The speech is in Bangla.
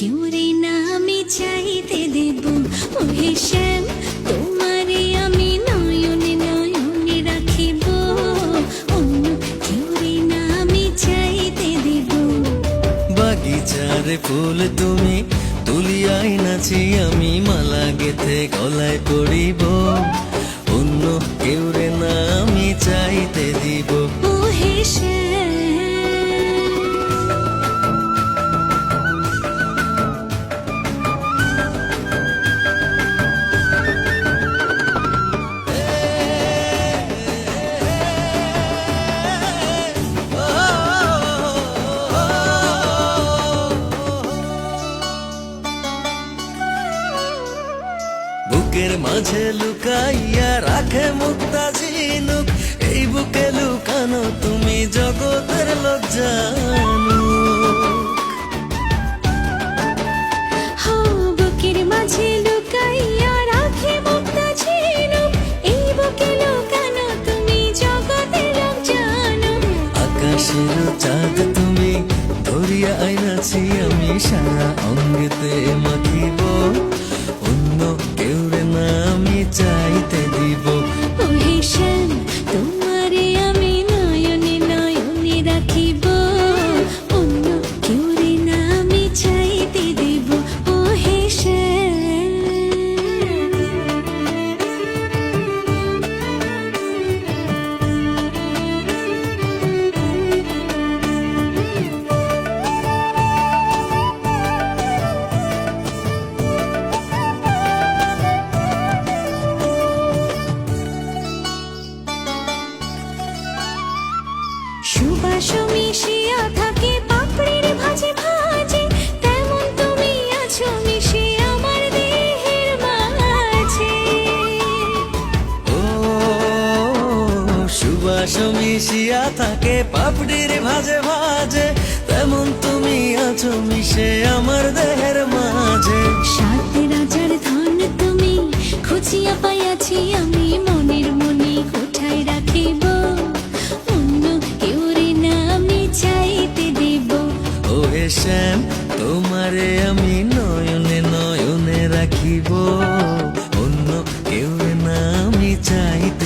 কেউ রে না আমি চাইতে দেব। ওহে শ্যাম, তোমারে আমি নয়নে নয়নে রাখিব, অন্য কেউ রে না আমি চাইতে দেব। বাগিচারে ফুল তুমি তুলিয়াই নাচি, আমি মালা গেথে গলায় পড়িব, অন্য কেউ রে না আমি চাইতে দিব। ওহে শ্যাম, বুকের মাঝে লুকাইয়া রাখে মুক্তা ঝিনুক, এই বুকে লুকানো তুমি জগতের লোক জানো। বুকের মাঝে লুকাইয়া রাখে মুক্তা ঝিনুক, এই বুকে লুকানো তুমি জগতের লোক জানো। আকাশের চাঁদ তুমি ধরিয়া আইনাছি, আমি সারা অঙ্গেতে মাখিব, অন্য কেউ রে না আমি চাইতে দিব। ওহে শ্যাম, তোমারে আমি নয়নে নয়নে রাখিব, অন্য কেউ রে না আমি চাইতে দেব। ওহে শ্যাম, সুবাস মিশিয়া থাকে পাপড়ির ভাজে ভাজে, তেমন তুমি আছো মিশে আমার দেহের মাঝে। ও সুবাস মিশিয়া থাকে পাপড়ির ভাজে ভাজে, তেমন তুমি আছো মিশে আমার দেহের মাঝে। সাত রাজার ধন তুমি খুঁজিয়া পাইয়াছি, আমি মনের মনে কোঠায় রাখিব, অন্য কেউ রে না আমি চাইতে দেব। ওহে শ্যাম, তোমারে আমি নয়নে নয়নে রাখিব, অন্য কেউ না আমি চাইতে